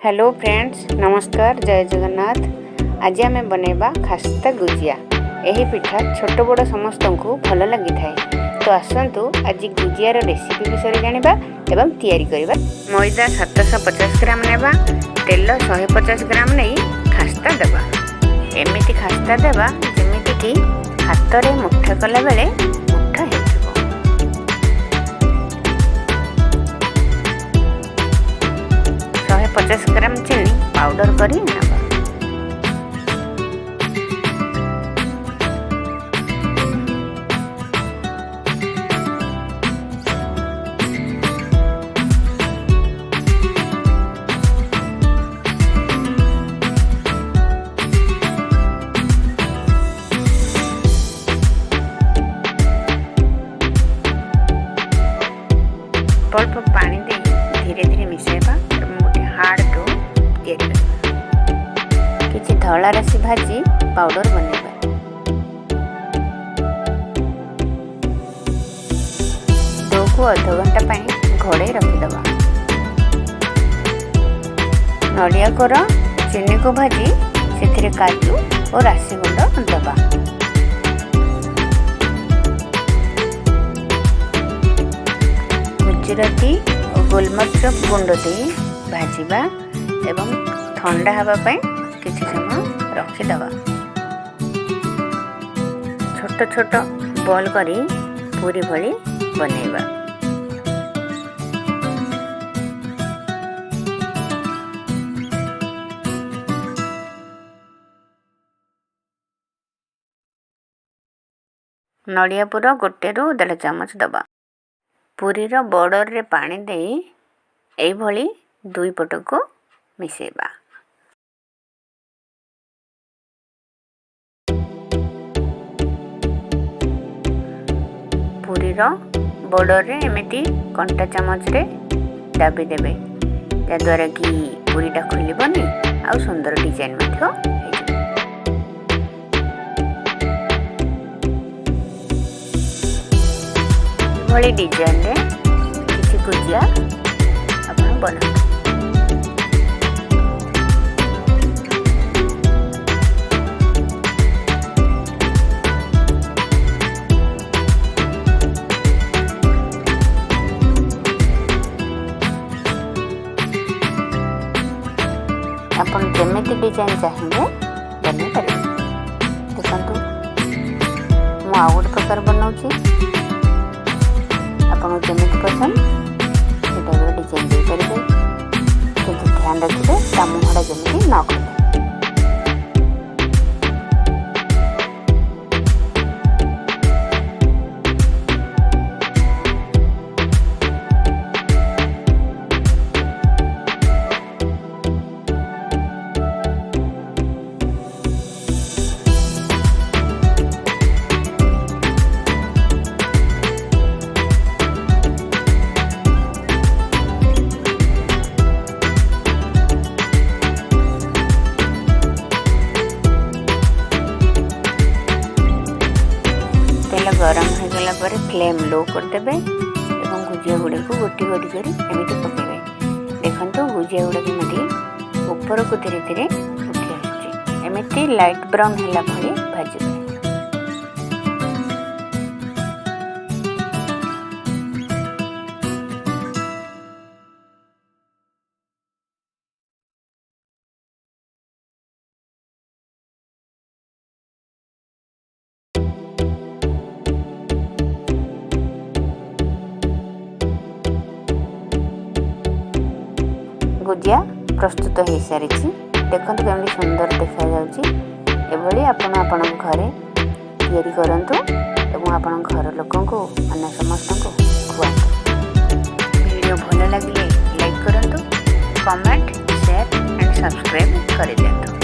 Hello friends, नमस्कार, जय जगन्नाथ। आज आम बनैबा खास्ता गुजिया। यही पिठा छोट बड़ समस्त को भल लगी थाए। तो आसतु आज गुजियार रेसिपी विषय जानिबा एवं तैयारी करिबा। मैदा 750 ग्राम नेबा, तेल 150 ग्राम नहीं खास्ता देबा। एमिति खास्ता देबा जेमिति कि हाथ रे मुठा कला बेले मुठा हे। 150 ग्राम चीनी पाउडर करी नेबा। अल्प पानी दे धीरे धीरे मिसेबा। हार्ड डो तैयारी करबा। किछि धला राशि भाजी पाउडर बनेबा। डो को आधा घंटा पाई घोड़े रखि दबा। नडिया कोर चीनी को भाजी सेथिरे काजू और राशि गुंड दबा। गुजराती और गोलमरिच गुंड दे भाजिबा एवं ठंडा हवा पाई किछि समय रखिदबा। छोट छोट बॉल करी पूरी भली बनेबा। नडिया पुर गोटे रु 1.5 चामच दबा। पूरी रो बॉर्डर रे पानी दे एई भली दुई पट को मिसेबा। पूरी रो बॉर्डर रे एमिति कंटा चामच रे दाबी देबे, जा द्वारा कि पूरीटा खुलिबनी आ सुंदर डिजाइन मध्य भली डिजाइन रे किछि गुजिया अपन बना। अपन जेमिति डिजाइन चाहिए बने पारे। देखंतु मु आउ गोटे प्रकार बनाउछि। आपन जेमिति पसंद सेटा डिजाइन दे पारे, किंतु ध्यान रखिबे ता मुहडा जेमिति न करे। गरम हो गला पर फ्लेम लो कर देबे एवं गुजिया गुड़े को गोटी गोटी करी एमिति पकेबे। देखंतु गुजिया गुड़े केमिति ऊपर को धीरे धीरे उठी आछी। एमिति लाइट ब्राउन होला भली भाजिबे। गुजिया प्रस्तुत हो सारी। देखो केमती सुंदर देखा जाउची। आपण आपण घरे तैयारी करंतु एवं आपण घर लोकन को अन्य समस्त को खुआंतु। वीडियो भल लगे लाइक करंतु, कमेंट, शेयर एंड सब्सक्राइब कर दियंतु।